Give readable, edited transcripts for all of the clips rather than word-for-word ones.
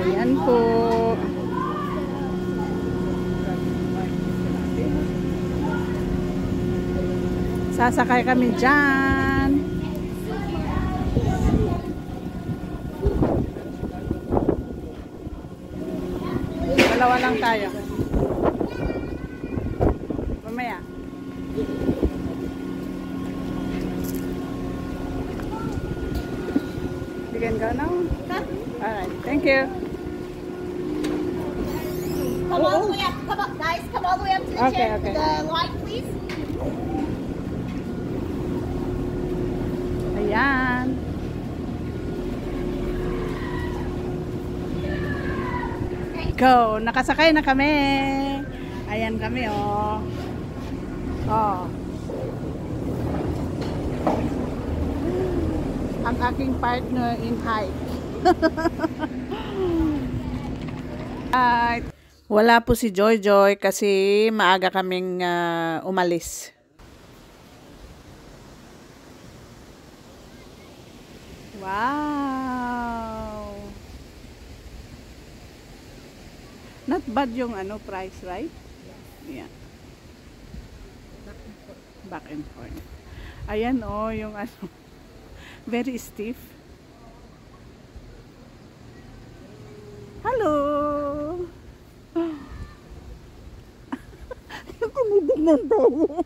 Ayan po. Sasakay kami dyan. Dalawa lang tayo. Mamaya. You can go now? Alright, thank you. Come all the way up. Come up, guys. Come all the way up to the Okay, chair. okay. The line, please. Ayan. Go! Nakasakay na kami. Ayan kami, oh. Oh. Ang aking partner in hike. Wala po si Joy Joy kasi maaga kaming umalis. Wow! Not bad yung price, right? Yeah. Back and forth. Ayan oh, yung very stiff. Hello! Yung tinitignan tayo.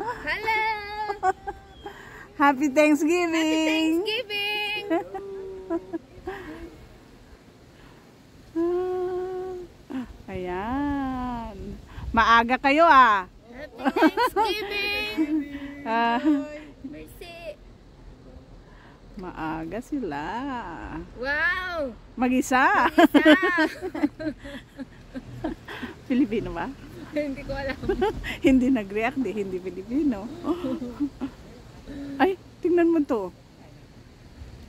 Hello. Happy Thanksgiving! Thanksgiving. Ayan. Maaga kayo ah. Happy Thanksgiving. Mercy. Maaga sila. Wow. Mag-isa. Isa. Pilipino ba? Hindi ko alam. Hindi nag-react, hindi Pilipino. Ay, tingnan mo to.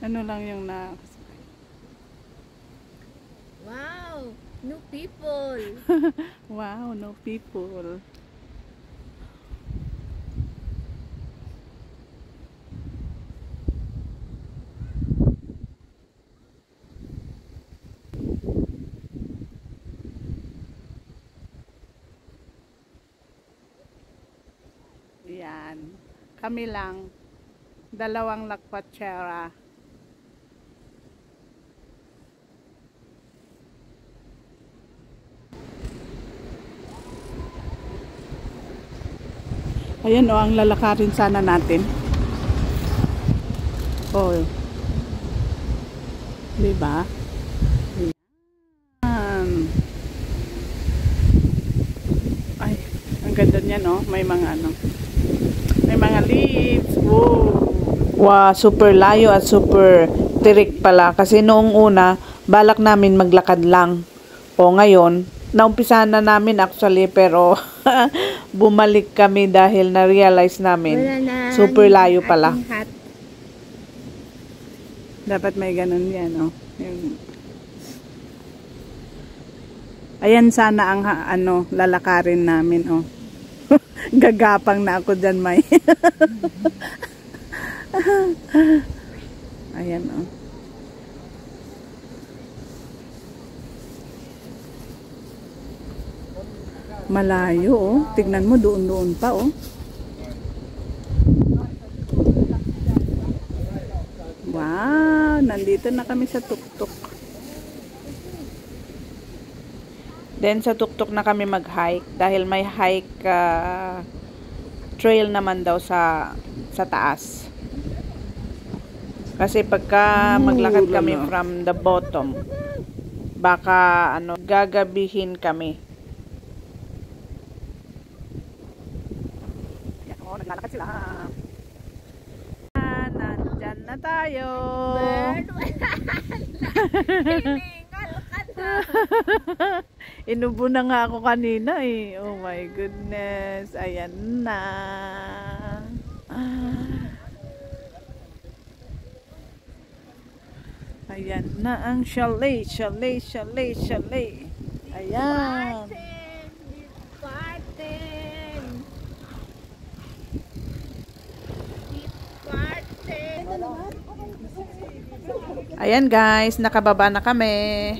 Ano lang yung Wow. New people. Wow, no people. Yan. Kami lang. Dalawang lakwatsera. Ayan o, ang lalakarin sana natin. Oh. Diba? Ayan. Ay, ang ganda niyan oh. May mga may mga leaves. Wow. Wow, super layo at super tirik pala. Kasi noong una, balak namin maglakad lang. O ngayon, naumpisahan na namin actually, pero bumalik kami dahil na-realize namin super layo pala. Dapat may ganun yan, oh. Ayan sana ang lalakarin namin, oh. Gagapang na ako dyan, May. Ayan, oh. Malayo, oh. Tignan mo, doon pa, oh. Wow, nandito na kami sa tuktok. Then sa tuktok na kami mag-hike dahil may hike trail naman daw sa taas. Kasi pagka maglakad kami from the bottom, baka gagabihin kami. Oh, naglalakad sila. Nandyan na tayo. Inubo na nga ako kanina eh. Oh my goodness. Ayan na. Ayan na ang chalet. Ayan. Ayan guys, nakababa na kami.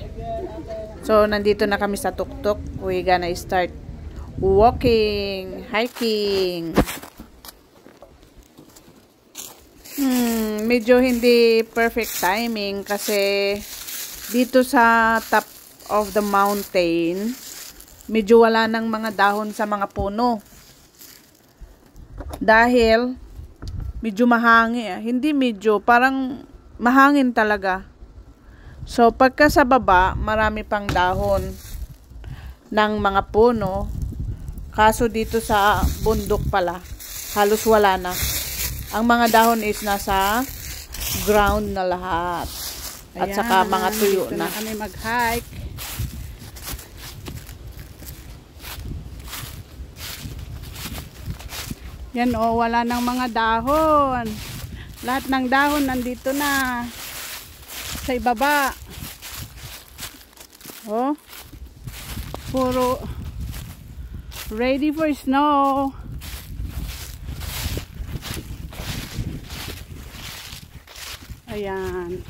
So, nandito na kami sa tuktok. We gonna start walking, hiking. Medyo hindi perfect timing kasi dito sa top of the mountain, medyo wala ng mga dahon sa mga puno. Dahil medyo mahangin. Hindi medyo, parang mahangin talaga. So, pagka sa baba, marami pang dahon ng mga puno. Kaso dito sa bundok pala, halos wala na. Ang mga dahon is nasa ground na lahat. At Ayan, saka mga tuyo dito na. na kami mag-hike. Yan o, wala nang mga dahon. Lahat ng dahon nandito na sa ibaba. Oh. Puro ready for snow. Ayan.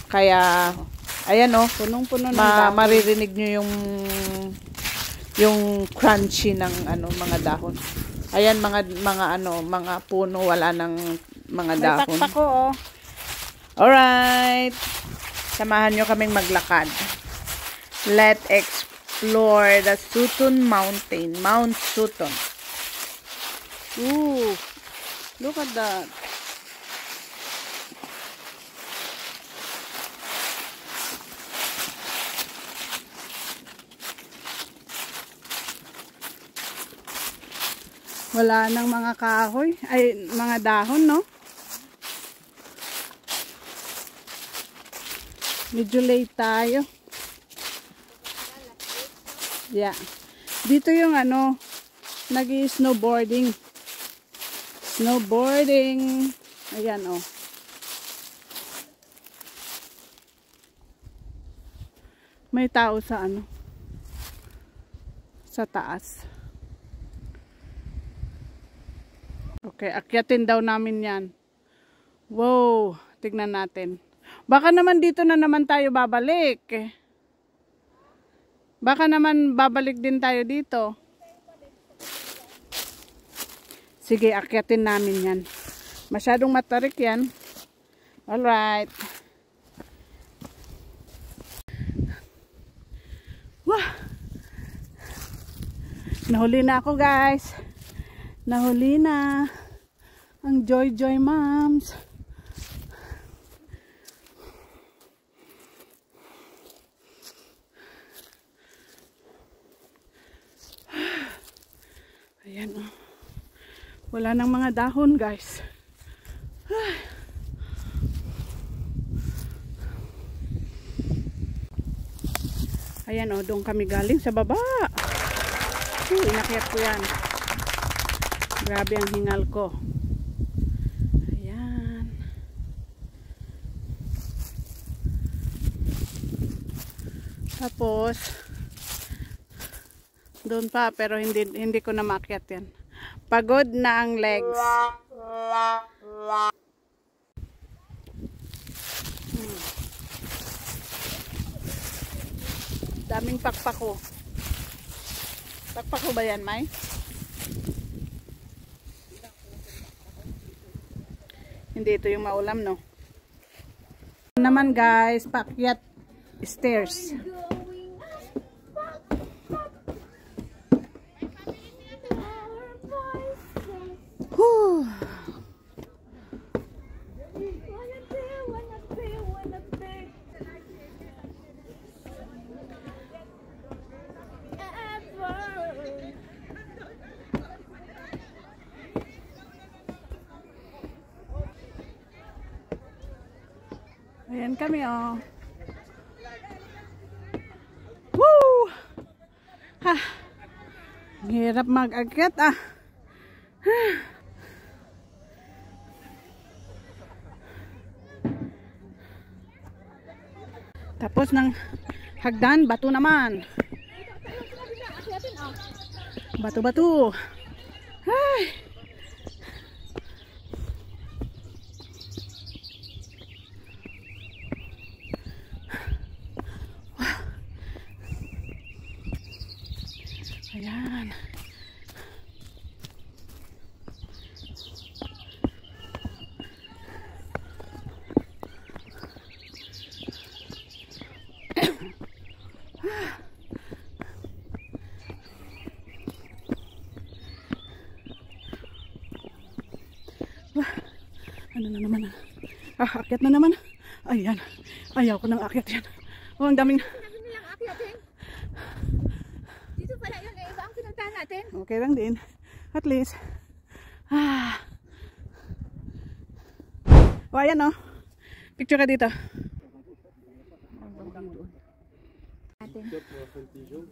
Kaya, ayan o, Punong-puno ng dahon. maririnig nyo yung crunchy ng mga dahon. Ayan, mga puno, wala ng mga May dahon. pakpak ko oh. Alright. Samahan nyo kaming maglakad. Let's explore the Sutton Mountain. Mount Sutton. Ooh. Look at that. Wala nang mga kahoy, ay mga dahon, no? Medyo late tayo. Yeah. Dito yung nag-snowboarding. Snowboarding. Ayan, oh. May tao sa sa taas. Okay, akyatin daw namin yan. Wow, tignan natin. Baka naman dito na naman tayo babalik. Baka naman babalik din tayo dito. Sige, akyatin namin yan. Masyadong matarik yan. Alright. Wah! Nahuli na ako guys. Nahuli na ang Joy Joy Moms. Ayan oh. Wala nang mga dahon guys. Ayan oh, doon kami galing sa baba. Inakyat ko yan. Grabe ang hingal ko. Ayan. Tapos doon pa pero hindi ko na maakyat yan. Pagod na ang legs. Daming pakpako. Pakpako ba yan, May? Hindi ito yung maulam, no? Naman guys, paakyat stairs. Whew. Ayan kami oh. Woo! Ha! Ang hirap mag-akyat ah. Tapos ng hagdan, bato naman. Bato-bato. Ay! Ano na naman? Akyat na naman. Ayan. Ayaw ko nang akyat yan. Oh, ang daming... Ano nilang akyatin? Dito pala yung iba ang pinuntahan natin. Okay lang din. At least. O, ayan o. Picture ka dito.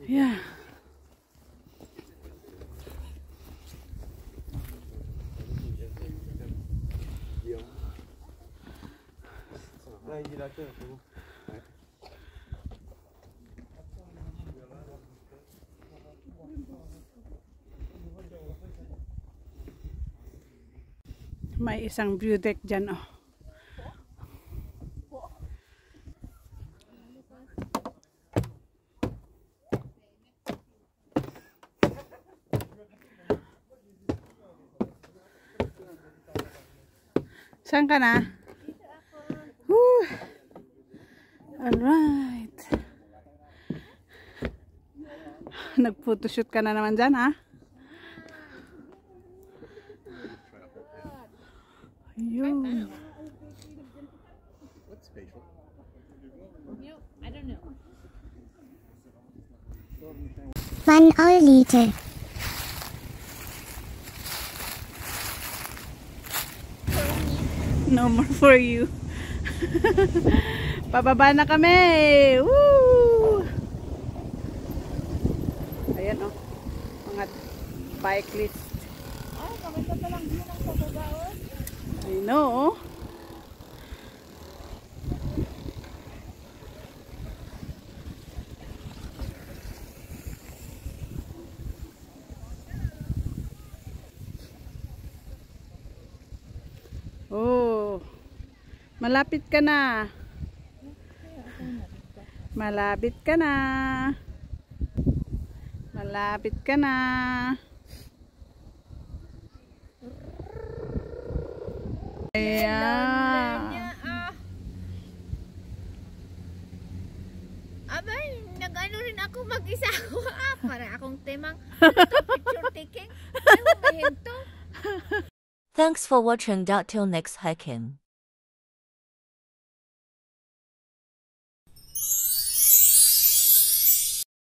Yeah. May isang view deck dyan, oh. Saan ka na? Woo! Alright. Nag-photoshoot ka na naman dyan, ha? Ayun. I don't know. 1 hour later. No more for you. Pababa na kami. Woo! Ayan, oh. Mga bike list. Ay, kamita pa lang din ang pagkagaon. I know. Oh. Malapit ka na. Malapit ka na. Malapit ka na. Ayan. Abay, nag-ano rin ako mag-isa. Para akong temang picture taking. Ano ba hinto? Thanks for watching. Till next hiking.